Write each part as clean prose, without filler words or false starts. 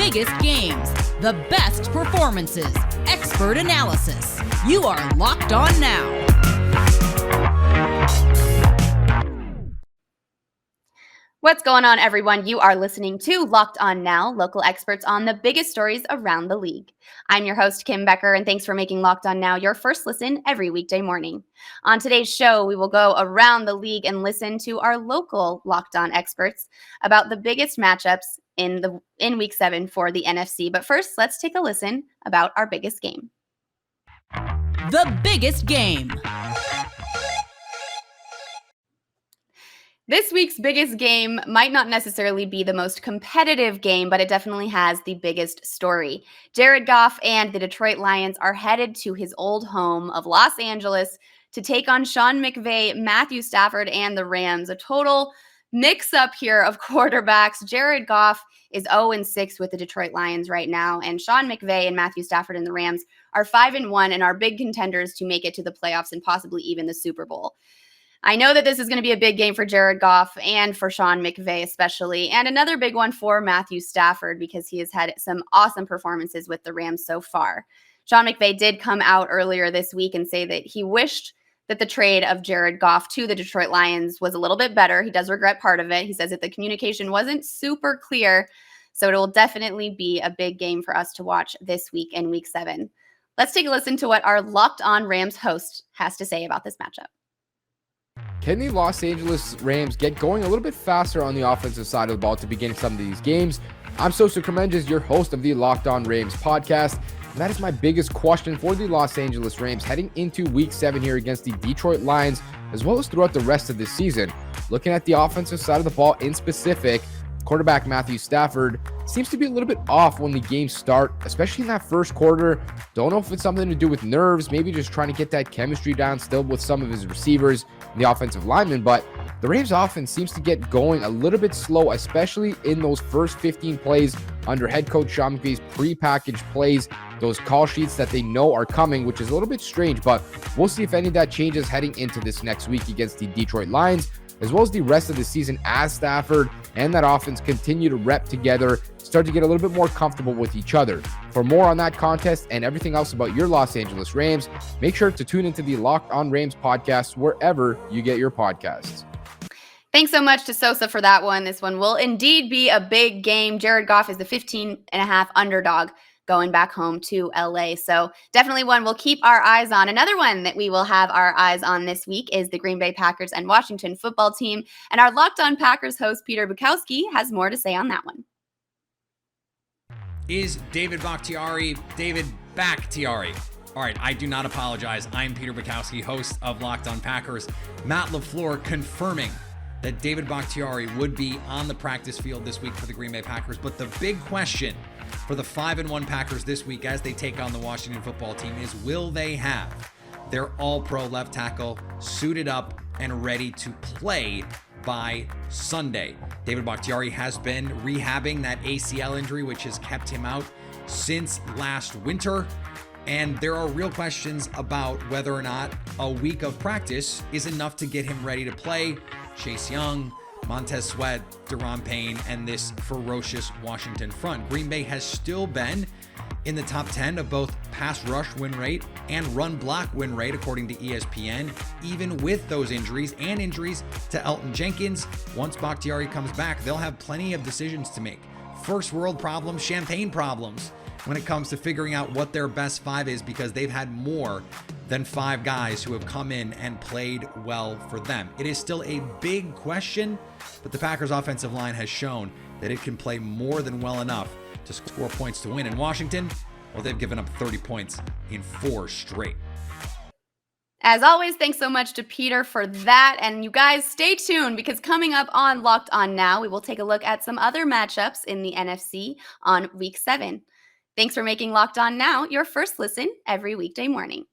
biggest games, the best performances, expert analysis. You are Locked On Now. What's going on, everyone? You are listening to Locked On Now, local experts on the biggest stories around the league. I'm your host, Kim Becker, and thanks for making Locked On Now your first listen every weekday morning. On today's show, we will go around the league and listen to our local Locked On experts about the biggest matchups in Week 7 for the NFC. But first, let's take a listen about our biggest game. The biggest game. This week's biggest game might not necessarily be the most competitive game, but it definitely has the biggest story. Jared Goff and the Detroit Lions are headed to his old home of Los Angeles to take on Sean McVay, Matthew Stafford, and the Rams. A total mix-up here of quarterbacks. Jared Goff is 0-6 with the Detroit Lions right now, and Sean McVay and Matthew Stafford and the Rams are 5-1 and are big contenders to make it to the playoffs and possibly even the Super Bowl. I know that this is going to be a big game for Jared Goff and for Sean McVay especially, and another big one for Matthew Stafford because he has had some awesome performances with the Rams so far. Sean McVay did come out earlier this week and say that he wished that the trade of Jared Goff to the Detroit Lions was a little bit better. He does regret part of it. He says that the communication wasn't super clear, so it will definitely be a big game for us to watch this week in Week 7. Let's take a listen to what our Locked On Rams host has to say about this matchup. Can the Los Angeles Rams get going a little bit faster on the offensive side of the ball to begin some of these games? I'm Sosa Cremenges, your host of the Locked On Rams podcast, and that is my biggest question for the Los Angeles Rams heading into Week 7 here against the Detroit Lions, as well as throughout the rest of the season. Looking at the offensive side of the ball in specific, quarterback Matthew Stafford seems to be a little bit off when the games start, especially in that first quarter. Don't know if it's something to do with nerves, maybe just trying to get that chemistry down still with some of his receivers and the offensive linemen, but the Rams offense seems to get going a little bit slow, especially in those first 15 plays under head coach Sean McVay's pre-packaged plays, those call sheets that they know are coming, which is a little bit strange, but we'll see if any of that changes heading into this next week against the Detroit Lions, as well as the rest of the season as Stafford and that offense continue to rep together, start to get a little bit more comfortable with each other. For more on that contest and everything else about your Los Angeles Rams, make sure to tune into the Locked On Rams podcast wherever you get your podcasts. Thanks so much to Sosa for that one. This one will indeed be a big game. Jared Goff is the 15.5 underdog going back home to LA. So definitely one we'll keep our eyes on. Another one that we will have our eyes on this week is the Green Bay Packers and Washington football team. And our Locked On Packers host, Peter Bukowski, has more to say on that one. Is David Bakhtiari David Bakhtiari? All right, I do not apologize. I'm Peter Bukowski, host of Locked On Packers. Matt LaFleur confirming that David Bakhtiari would be on the practice field this week for the Green Bay Packers. But the big question for the 5-1 Packers this week as they take on the Washington football team is, will they have their all-pro left tackle suited up and ready to play by Sunday? David Bakhtiari has been rehabbing that ACL injury, which has kept him out since last winter. And there are real questions about whether or not a week of practice is enough to get him ready to play. Chase Young, Montez Sweat, Deron Payne, and this ferocious Washington front. Green Bay has still been in the top 10 of both pass rush win rate and run block win rate, according to ESPN, even with those injuries and injuries to Elton Jenkins. Once Bakhtiari comes back, they'll have plenty of decisions to make. First world problems, champagne problems, when it comes to figuring out what their best five is, because they've had more than 5 guys who have come in and played well for them. It is still a big question, but the Packers offensive line has shown that it can play more than well enough to score points to win. In Washington, well, they've given up 30 points in 4 straight. As always, thanks so much to Peter for that. And you guys stay tuned, because coming up on Locked On Now, we will take a look at some other matchups in the NFC on Week 7. Thanks for making Locked On Now your first listen every weekday morning.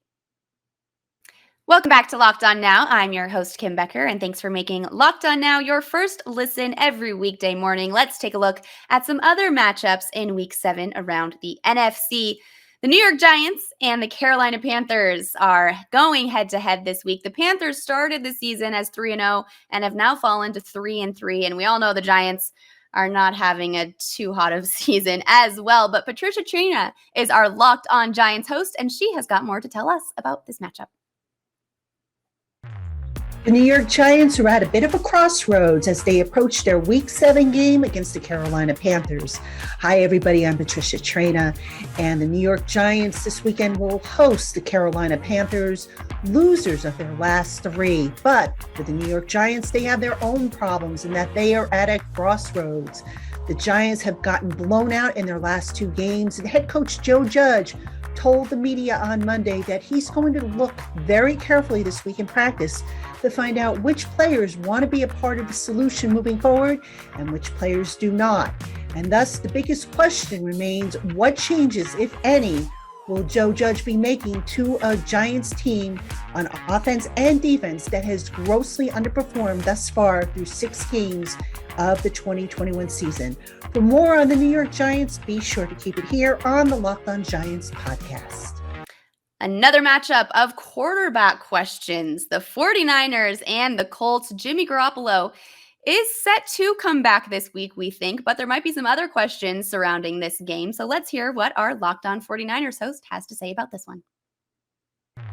Welcome back to Locked On Now. I'm your host, Kim Becker, and thanks for making Locked On Now your first listen every weekday morning. Let's take a look at some other matchups in Week 7 around the NFC. The New York Giants and the Carolina Panthers are going head-to-head this week. The Panthers started the season as 3-0 and have now fallen to 3-3, and we all know the Giants are not having a too hot of season as well. But Patricia Traina is our Locked On Giants host, and she has got more to tell us about this matchup. The New York Giants are at a bit of a crossroads as they approach their Week 7 game against the Carolina Panthers. Hi, everybody. I'm Patricia Traina, and the New York Giants this weekend will host the Carolina Panthers, losers of their last 3. But for the New York Giants, they have their own problems in that they are at a crossroads. The Giants have gotten blown out in their last 2 games, and head coach Joe Judge told the media on Monday that he's going to look very carefully this week in practice to find out which players want to be a part of the solution moving forward and which players do not. And thus, the biggest question remains, what changes, if any, will Joe Judge be making to a Giants team on offense and defense that has grossly underperformed thus far through 6 games of the 2021 season? For more on the New York Giants, be sure to keep it here on the Locked On Giants podcast. Another matchup of quarterback questions. The 49ers and the Colts. Jimmy Garoppolo is set to come back this week, we think, but there might be some other questions surrounding this game. So let's hear what our Locked On 49ers host has to say about this one.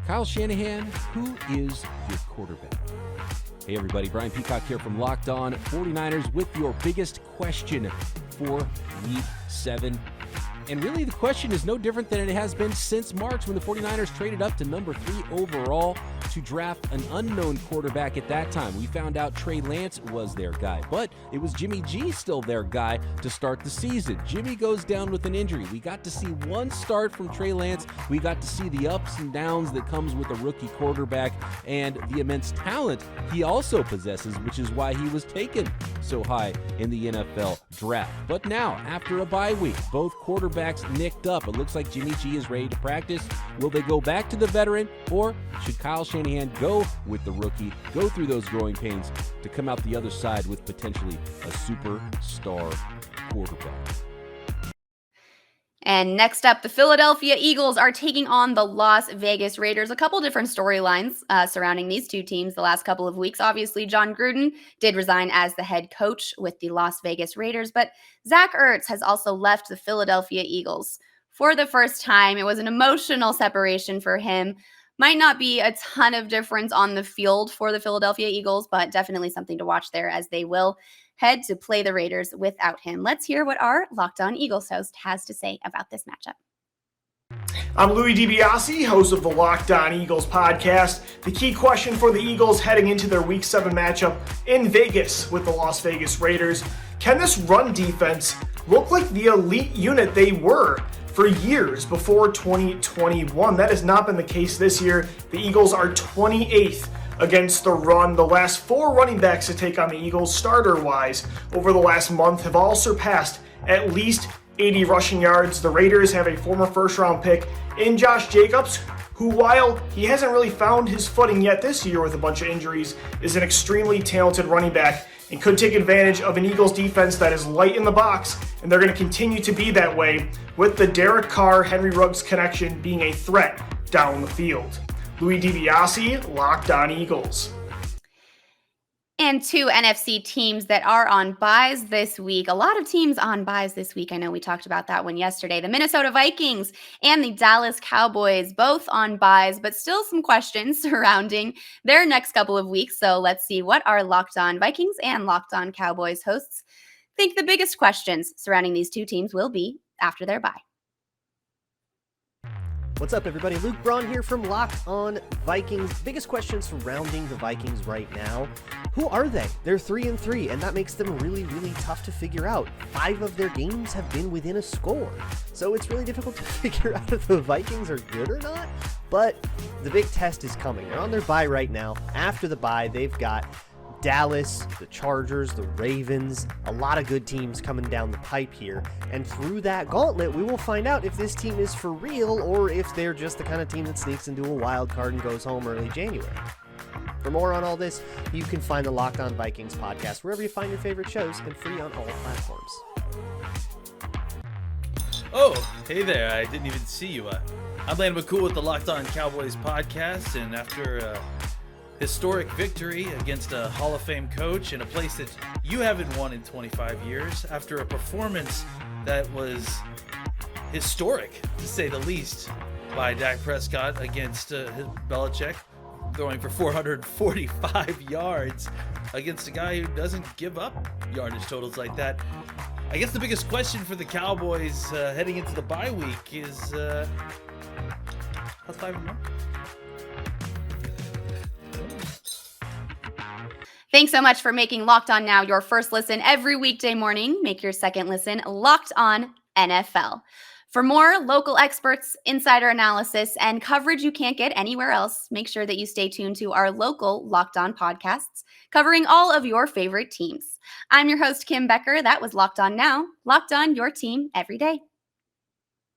Kyle Shanahan, who is your quarterback? Hey everybody, Brian Peacock here from Locked On 49ers with your biggest question for Week 7. And really the question is no different than it has been since March when the 49ers traded up to number 3 overall to draft an unknown quarterback at that time. We found out Trey Lance was their guy, but it was Jimmy G still their guy to start the season. Jimmy goes down with an injury. We got to see one start from Trey Lance. We got to see the ups and downs that comes with a rookie quarterback and the immense talent he also possesses, which is why he was taken so high in the NFL draft. But now, after a bye week, both quarterbacks nicked up. It looks like Jimmy G is ready to practice. Will they go back to the veteran, or should Kyle Shanahan go with the rookie, go through those growing pains to come out the other side with potentially a superstar quarterback? And next up, the Philadelphia Eagles are taking on the Las Vegas Raiders. A couple different storylines surrounding these two teams the last couple of weeks. Obviously, John Gruden did resign as the head coach with the Las Vegas Raiders, but Zach Ertz has also left the Philadelphia Eagles for the first time. It was an emotional separation for him. Might not be a ton of difference on the field for the Philadelphia Eagles, but definitely something to watch there as they will head to play the Raiders without him. Let's hear what our Locked On Eagles host has to say about this matchup. I'm Louis DiBiase, host of the Locked On Eagles podcast. The key question for the Eagles heading into their Week 7 matchup in Vegas with the Las Vegas Raiders: can this run defense look like the elite unit they were for years before 2021? That has not been the case this year. The Eagles are 28th against the run. The last 4 running backs to take on the Eagles starter-wise over the last month have all surpassed at least 80 rushing yards. The Raiders have a former first-round pick in Josh Jacobs, who, while he hasn't really found his footing yet this year with a bunch of injuries, is an extremely talented running back and could take advantage of an Eagles defense that is light in the box, and they're going to continue to be that way with the Derek Carr-Henry Ruggs connection being a threat down the field. Louis DiBiase, Locked On Eagles. And 2 NFC teams that are on byes this week. A lot of teams on byes this week. I know we talked about that one yesterday. The Minnesota Vikings and the Dallas Cowboys, both on byes, but still some questions surrounding their next couple of weeks. So let's see what our Locked On Vikings and Locked On Cowboys hosts think the biggest questions surrounding these two teams will be after their bye. What's up, everybody? Luke Braun here from Locked On Vikings. Biggest question surrounding the Vikings right now: who are they? They're 3-3, and that makes them really, really tough to figure out. 5 of their games have been within a score, so it's really difficult to figure out if the Vikings are good or not. But the big test is coming. They're on their bye right now. After the bye, they've got Dallas, the Chargers, the Ravens, a lot of good teams coming down the pipe here. And through that gauntlet, we will find out if this team is for real or if they're just the kind of team that sneaks into a wild card and goes home early January. For more on all this, you can find the Locked On Vikings podcast wherever you find your favorite shows and free on all platforms. Oh, hey there. I didn't even see you. I'm Landon McCool with the Locked On Cowboys podcast, and after historic victory against a Hall of Fame coach in a place that you haven't won in 25 years after a performance that was historic, to say the least, by Dak Prescott against Belichick, throwing for 445 yards against a guy who doesn't give up yardage totals like that. I guess the biggest question for the Cowboys heading into the bye week is how's 5-1? Thanks so much for making Locked On Now your first listen every weekday morning. Make your second listen Locked On NFL. For more local experts, insider analysis, and coverage you can't get anywhere else, make sure that you stay tuned to our local Locked On podcasts covering all of your favorite teams. I'm your host, Kim Becker. That was Locked On Now. Locked On, your team every day.